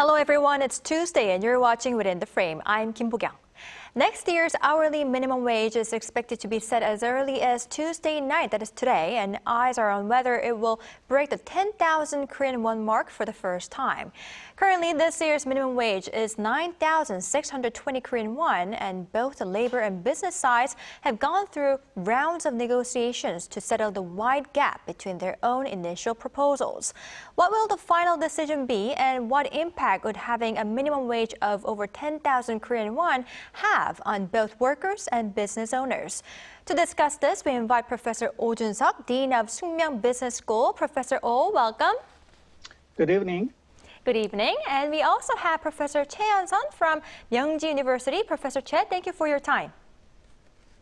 Hello everyone, it's Tuesday and you're watching Within the Frame. I'm Kim Bo-kyung. Next year's hourly minimum wage is expected to be set as early as Tuesday night, that is today, and eyes are on whether it will break the 10,000 Korean won mark for the first time. Currently, this year's minimum wage is 9,620 Korean won, and both the labor and business sides have gone through rounds of negotiations to settle the wide gap between their own initial proposals. What will the final decision be, and what impact would having a minimum wage of over 10,000 Korean won have on both workers and business owners? To discuss this, we invite Professor Oh Joon-seok, Dean of Sookmyung Business School. Professor Oh, welcome. Good evening. Good evening. And we also have Professor Choi Hyunsun from Myongji University. Professor Choi, thank you for your time.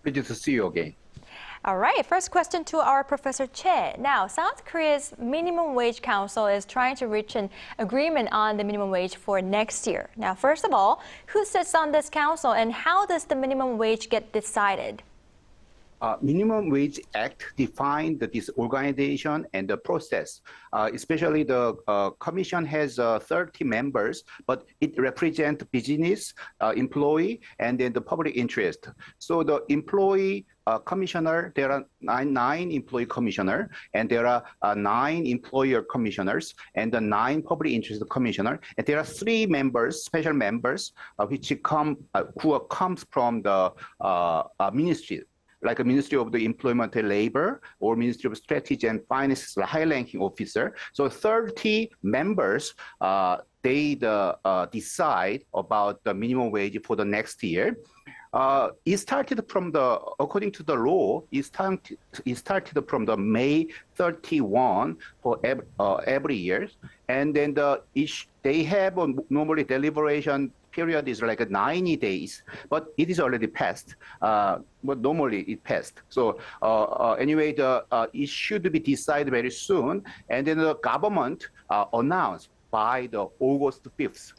Pleasure to see you again. All right, first question to our Professor Choi. Now, South Korea's Minimum Wage Council is trying to reach an agreement on the minimum wage for next year. Now, first of all, who sits on this council and how does the minimum wage get decided? Minimum Wage Act defined this organization and the process. Especially the commission has 30 members, but it represents business, employee, and then the public interest. So the employee commissioner, there are nine employee commissioner, and there are 9 employer commissioners, and the 9 public interest commissioner. And there are 3 members, special members, which who comes from the ministry, like a Ministry of the Employment and Labor or Ministry of Strategy and Finance, high-ranking officer. So 30 members, they decide about the minimum wage for the next year. It started from according to the law, it started from the May 31 for every year. And then they have normally deliberation period is like 90 days, but it is already passed. But normally it passed. So anyway, it should be decided very soon, and then the government announced by the August 5th.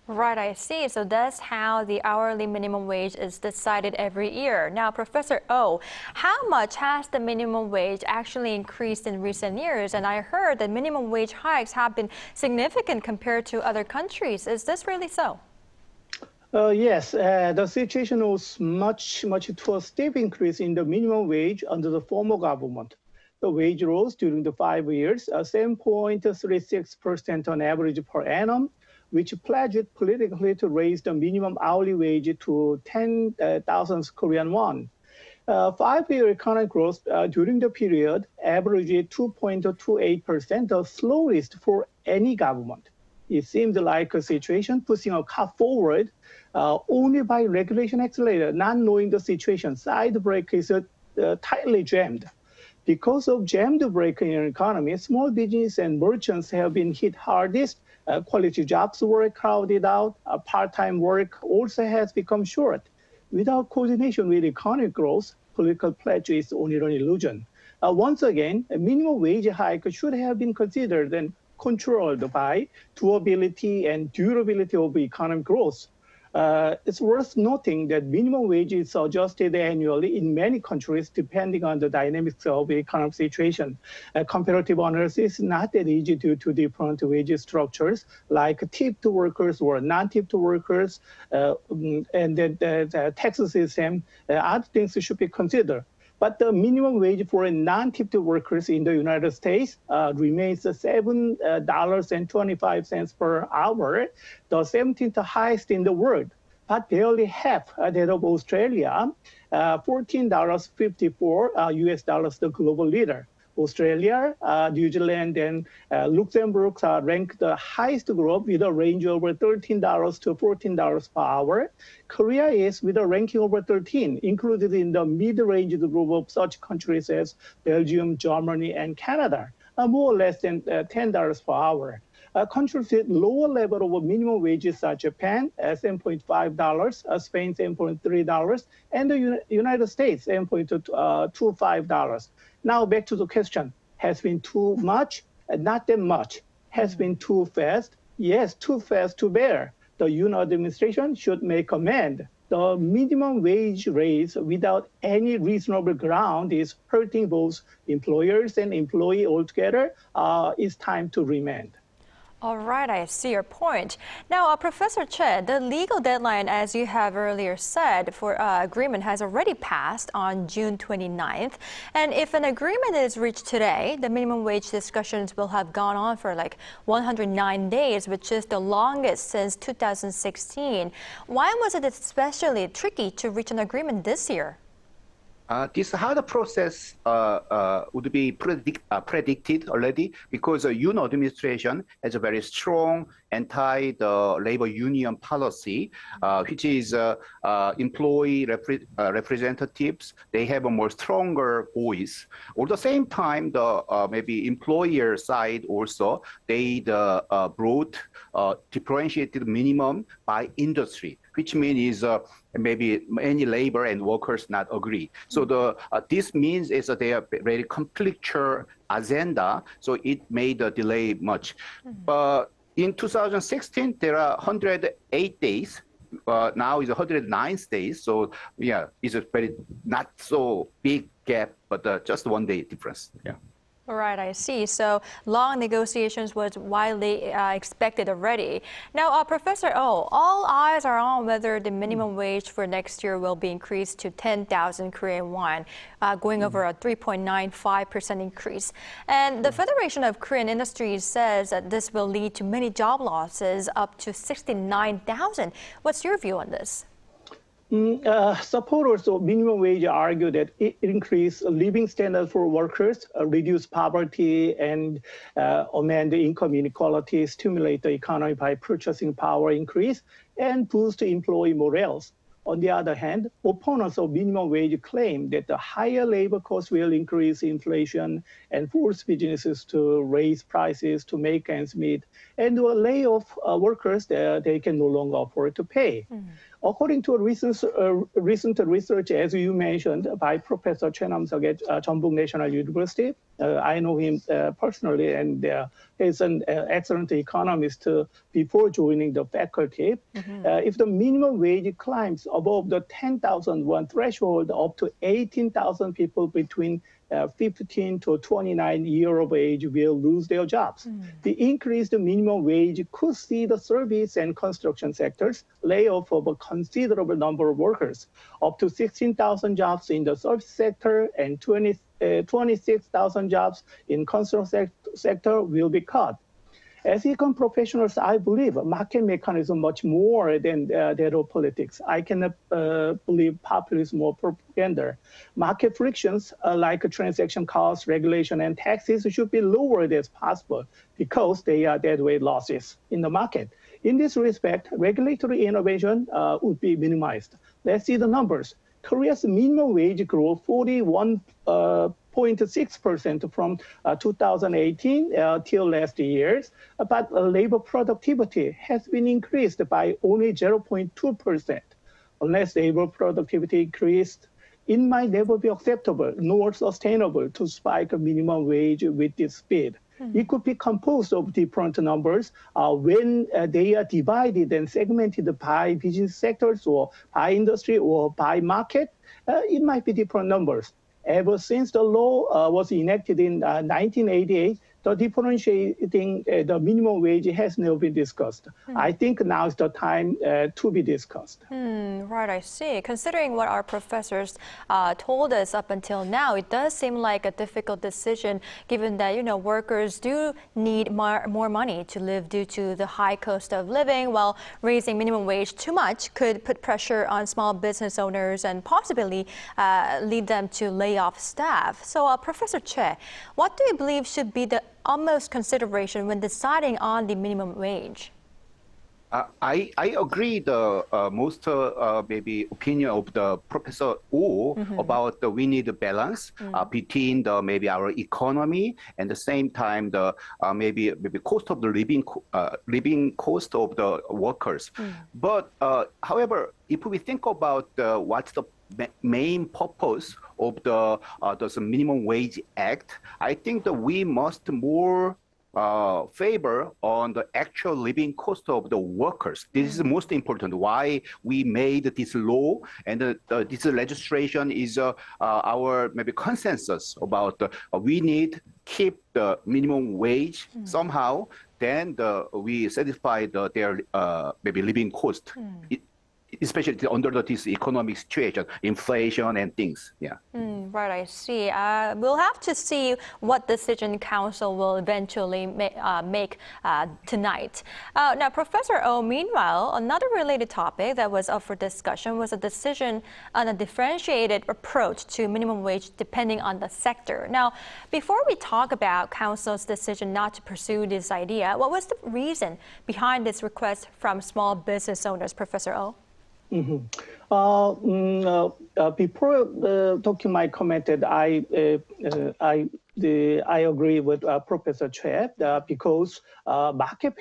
Right, I see. So that's how the hourly minimum wage is decided every year. Now, Professor Oh, how much has the minimum wage actually increased in recent years? And I heard that minimum wage hikes have been significant compared to other countries. Is this really so? Yes, the situation was much to a steep increase in the minimum wage under the former government. The wage rose during the 5 years, 7.36% on average per annum, which pledged politically to raise the minimum hourly wage to 10,000 Korean won. 5-year economic growth during the period averaged 2.28%, the slowest for any government. It seems like a situation pushing a car forward only by regulation accelerator, not knowing the situation. Side brake is tightly jammed. Because of jammed brake in the economy, small business and merchants have been hit hardest. Quality jobs were crowded out. Part-time work also has become short. Without coordination with economic growth, political pledge is only an illusion. Once again, a minimum wage hike should have been considered and controlled by durability and durability of economic growth. It's worth noting that minimum wage is adjusted annually in many countries depending on the dynamics of the economic situation. Comparative analysis is not that easy due to different wage structures like tipped workers or non-tipped workers, and the tax system, other things should be considered. But the minimum wage for non-tipped workers in the United States remains $7.25 per hour, the 17th highest in the world, but barely half that of Australia, $14.54 US dollars, the global leader. Australia, New Zealand, and Luxembourg are ranked the highest group with a range over $13 to $14 per hour. Korea is with a ranking over 13, included in the mid-range group of such countries as Belgium, Germany, and Canada, more or less than $10 per hour. Countries with lower level of minimum wages such as Japan, $7.5, Spain, $7.3, and the United States, $7.25. Now back to the question, has been too much? Not that much. Has been too fast? Yes, too fast to bear. The Yoon administration should make amend. The minimum wage raise without any reasonable ground is hurting both employers and employee altogether. It's time to remand. All right, I see your point. Now, Professor Choi, the legal deadline, as you have earlier said, for agreement has already passed on June 29th. And if an agreement is reached today, the minimum wage discussions will have gone on for like 109 days, which is the longest since 2016. Why was it especially tricky to reach an agreement this year? This how the process would be predicted already because the Yoon administration has a very strong anti-labor union policy, which is employee representatives. They have a more stronger voice. At the same time, the maybe employer side also they brought differentiated minimum by industry, which means maybe many labor and workers not agree. So this means is that they are very conflictual agenda. So it made the delay much. But in 2016, there are 108 days. Now is 109 days. So yeah, it's a very not so big gap, but just 1 day difference. Yeah. All right, I see. So long negotiations was widely expected already. Now, Professor Oh, all eyes are on whether the minimum wage for next year will be increased to 10,000 Korean won, going over a 3.95% increase. And the Federation of Korean Industries says that this will lead to many job losses, up to 69,000. What's your view on this? Supporters of minimum wage argue that it increase living standards for workers, reduce poverty, and amend the income inequality, stimulate the economy by purchasing power increase, and boost employee morale. On the other hand, opponents of minimum wage claim that the higher labor costs will increase inflation and force businesses to raise prices to make ends meet, and will lay off workers that they can no longer afford to pay. According to a recent research, as you mentioned, by Professor Choi Hyunsun at Jeonbuk National University, I know him personally, and he's an excellent economist before joining the faculty. If the minimum wage climbs above the 10,000 won threshold, up to 18,000 people between 15 to 29 years of age will lose their jobs. The increased minimum wage could see the service and construction sectors lay off of a considerable number of workers. Up to 16,000 jobs in the service sector and 26,000 jobs in construction sector will be cut. As econ professionals, I believe market mechanism much more than that of politics. I cannot believe populism or propaganda. Market frictions like transaction costs, regulation, and taxes should be lowered as possible because they are deadweight losses in the market. In this respect, regulatory innovation would be minimized. Let's see the numbers. Korea's minimum wage grew 41.6% from 2018 till last year, but labor productivity has been increased by only 0.2%. Unless labor productivity increased, it might never be acceptable nor sustainable to spike a minimum wage with this speed. It could be composed of different numbers when they are divided and segmented by business sectors or by industry or by market. It might be different numbers. Ever since the law was enacted in 1988, the differentiating the minimum wage has never been discussed. I think now is the time to be discussed. Right, I see. Considering what our professors told us up until now, it does seem like a difficult decision given that, workers do need more money to live due to the high cost of living, while raising minimum wage too much could put pressure on small business owners and possibly lead them to lay off staff. So, Professor Choi, what do you believe should be the utmost consideration when deciding on the minimum wage? I agree the most maybe opinion of the Professor Oh about we need a balance between the maybe our economy and the same time the maybe cost of the living cost of the workers. But however, if we think about what's the main purpose of the minimum wage act, I think that we must more favor on the actual living cost of the workers. This is most important. Why we made this law, and this legislation is our maybe consensus about we need keep the minimum wage somehow then we satisfy their maybe living cost. Especially under this economic situation, inflation and things. Yeah. Right, I see. We'll have to see what decision Council will eventually make tonight. Now, Professor Oh, meanwhile, another related topic that was up for discussion was a decision on a differentiated approach to minimum wage depending on the sector. Now, before we talk about Council's decision not to pursue this idea, what was the reason behind this request from small business owners, Professor Oh? Before talking my comment, that I agree with Professor Choi because market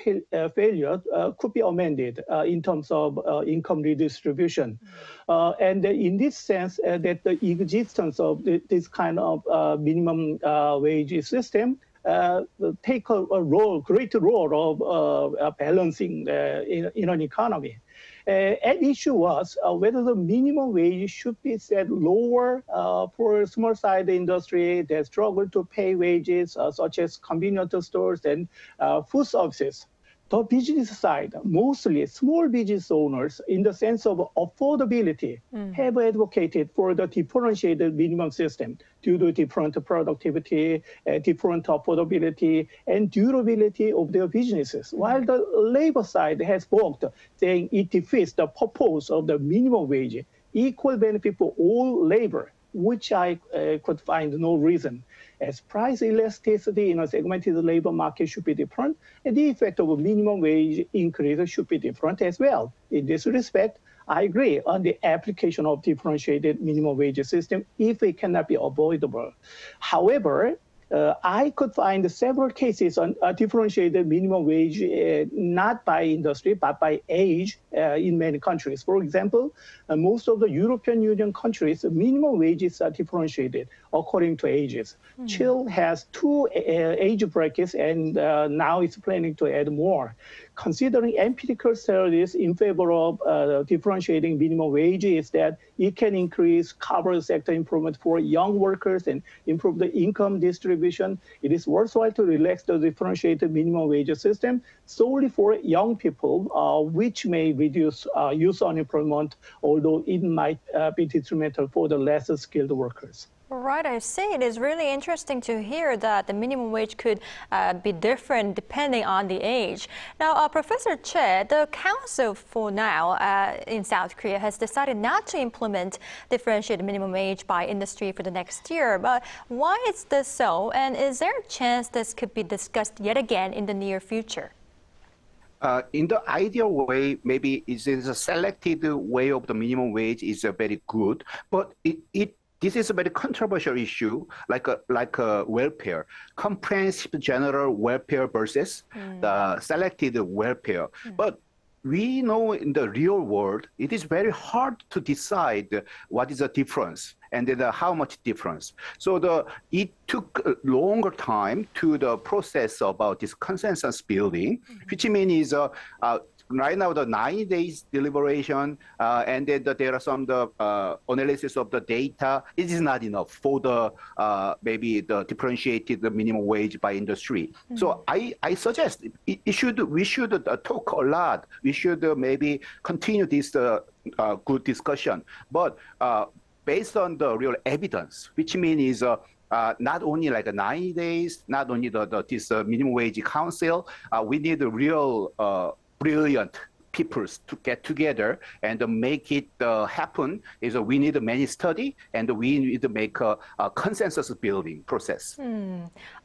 failure could be amended in terms of income redistribution, and in this sense, that the existence of this kind of minimum wage system take a great role of balancing in an economy. An issue was whether the minimum wage should be set lower for small-sized industry that struggle to pay wages, such as convenience stores and food services. The business side, mostly small business owners, in the sense of affordability, have advocated for the differentiated minimum system due to different productivity, different affordability, and durability of their businesses. While the labor side has balked, saying it defeats the purpose of the minimum wage, equal benefit for all labor, which I could find no reason, as price elasticity in a segmented labor market should be different, and the effect of a minimum wage increase should be different as well. In this respect, I agree on the application of differentiated minimum wage system if it cannot be avoidable. However, I could find several cases on differentiated minimum wage, not by industry, but by age in many countries. For example, most of the European Union countries, minimum wages are differentiated according to ages. Chile has 2 age brackets, and now it's planning to add more. Considering empirical studies in favor of differentiating minimum wage is that it can increase corporate sector employment for young workers and improve the income distribution. It is worthwhile to relax the differentiated minimum wage system solely for young people, which may reduce youth unemployment, although it might be detrimental for the less skilled workers. Right, I see. It is really interesting to hear that the minimum wage could be different depending on the age. Now, Professor Choi, the council for now in South Korea has decided not to implement differentiated minimum wage by industry for the next year. But why is this so? And is there a chance this could be discussed yet again in the near future? In the ideal way, maybe it is a selected way of the minimum wage is very good, but this is a very controversial issue, like a welfare, comprehensive general welfare versus the selected welfare. But we know in the real world, it is very hard to decide what is the difference and then how much difference. So it took a longer time to the process about this consensus building, which means right now the 9 days deliberation and then there are some analysis of the data. It is not enough for the maybe the differentiated minimum wage by industry. So I suggest we should talk a lot. We should maybe continue this good discussion, but based on the real evidence, which means not only like 9 days, not only this minimum wage council, we need a real brilliant people to get together and make it happen. We need many study and we need to make a consensus building process.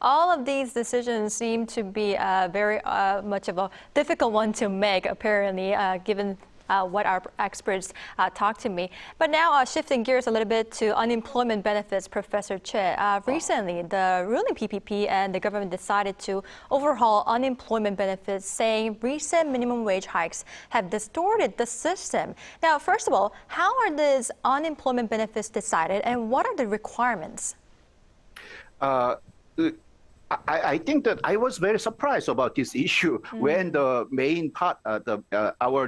All of these decisions seem to be very much of a difficult one to make, apparently, given what our experts talked to me. But now shifting gears a little bit to unemployment benefits, Professor Choi. Recently, the ruling PPP and the government decided to overhaul unemployment benefits, saying recent minimum wage hikes have distorted the system. Now, first of all, how are these unemployment benefits decided and what are the requirements? I think that I was very surprised about this issue when the main part, the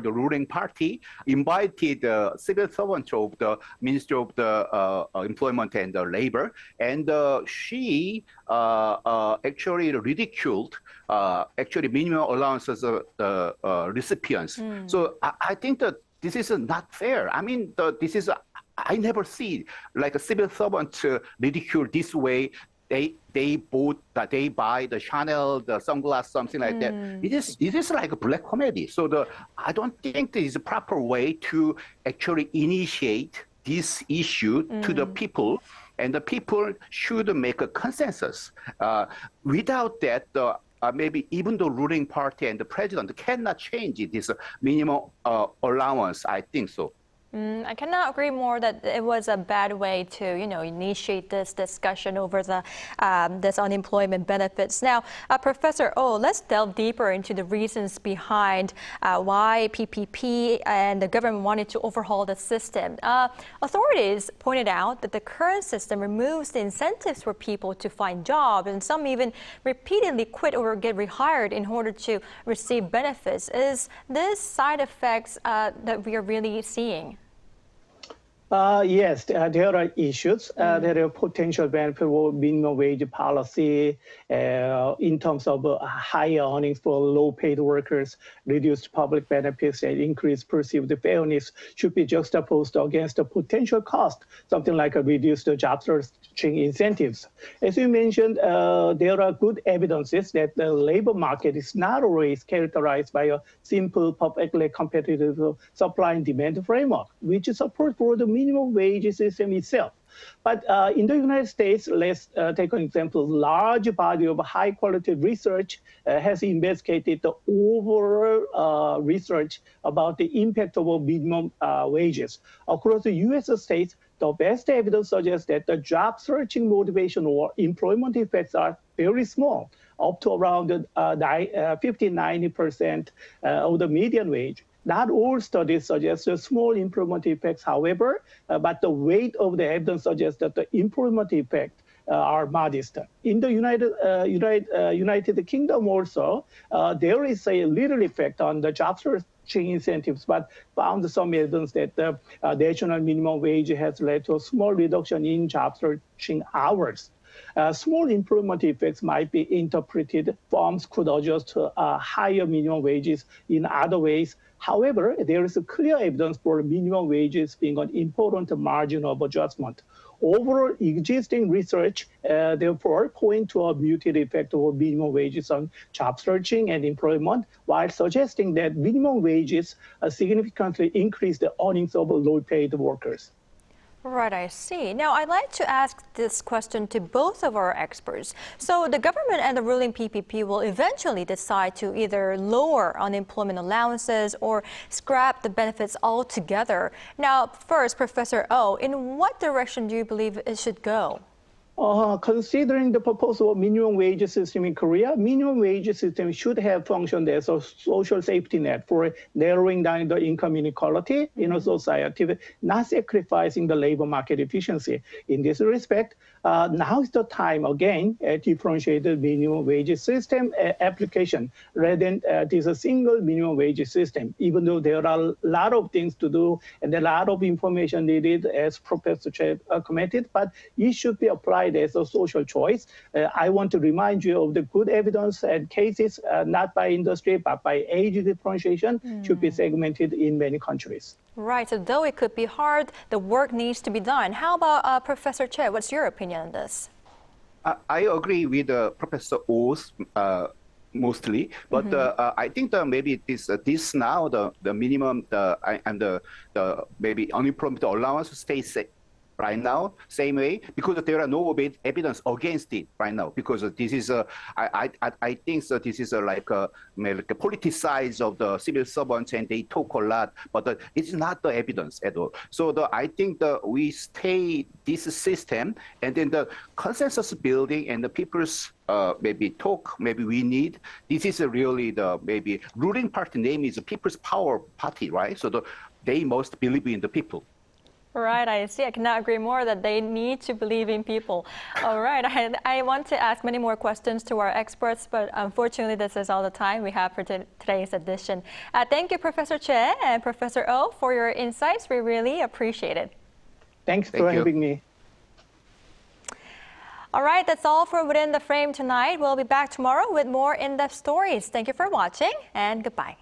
ruling party invited the civil servant of the Ministry of the Employment and Labor, and she actually ridiculed actually minimum allowances recipients. So I think that this is not fair. I mean, this is I never see like a civil servant ridicule this way. They buy the Chanel, the sunglasses, something like that. It is like a black comedy. So I don't think there is a proper way to actually initiate this issue to the people, and the people should make a consensus. Without that, maybe even the ruling party and the president cannot change this minimum allowance. I think so. I cannot agree more that it was a bad way to, initiate this discussion over this unemployment benefits. Now, Professor Oh, let's delve deeper into the reasons behind why PPP and the government wanted to overhaul the system. Authorities pointed out that the current system removes the incentives for people to find jobs, and some even repeatedly quit or get rehired in order to receive benefits. Is this side effects that we are really seeing? Yes, there are issues. There are potential benefits for minimum wage policy in terms of higher earnings for low-paid workers, reduced public benefits, and increased perceived fairness should be juxtaposed against the potential cost, something like a reduced job searching incentives. As you mentioned, there are good evidences that the labor market is not always characterized by a simple, perfectly competitive supply and demand framework, which supports for the minimum wage system itself. But in the United States, let's take an example. Large body of high-quality research has investigated the overall research about the impact of minimum wages. Across the U.S. states, the best evidence suggests that the job searching motivation or employment effects are very small, up to around 50-90% of the median wage. Not all studies suggest a small improvement effects, however, but the weight of the evidence suggests that the improvement effects are modest. In the United Kingdom also, there is a little effect on the job searching incentives, but found some evidence that the national minimum wage has led to a small reduction in job searching hours. Small improvement effects might be interpreted. Firms could adjust to higher minimum wages in other ways. However, there is clear evidence for minimum wages being an important margin of adjustment. Overall, existing research, therefore, point to a muted effect of minimum wages on job searching and employment, while suggesting that minimum wages significantly increase the earnings of low-paid workers. Right, I see. Now, I'd like to ask this question to both of our experts. So the government and the ruling PPP will eventually decide to either lower unemployment allowances or scrap the benefits altogether. Now, first, Professor Oh, in what direction do you believe it should go? Considering the proposal of minimum wage system in Korea, minimum wage system should have functioned as a social safety net for narrowing down the income inequality in a society, not sacrificing the labor market efficiency. In this respect, now is the time, again, a differentiated minimum wage system application rather than this a single minimum wage system, even though there are a lot of things to do and a lot of information needed, as Professor Choi commented, but it should be applied as a social choice. I want to remind you of the good evidence and cases, not by industry, but by age differentiation, should be segmented in many countries. Right, so though it could be hard, the work needs to be done. How about Professor Choi? What's your opinion on this? I agree with Professor Oh's mostly, but I think maybe this now the minimum and the maybe unemployment allowance stays right now, same way, because there are no evidence against it right now. Because this is I think so. This is like a politicized of the civil servants, and they talk a lot, but it's not the evidence at all. So I think we stay this system, and then the consensus building and the people's maybe talk, maybe we need. This is really the maybe ruling party name is the People's Power Party, right? So they must believe in the people. Right, I see. I cannot agree more that they need to believe in people. All right, I want to ask many more questions to our experts, but unfortunately, this is all the time we have for today's edition. Thank you, Professor Choi and Professor Oh, for your insights. We really appreciate it. Thanks for having me. All right, that's all for Within the Frame tonight. We'll be back tomorrow with more in-depth stories. Thank you for watching, and goodbye.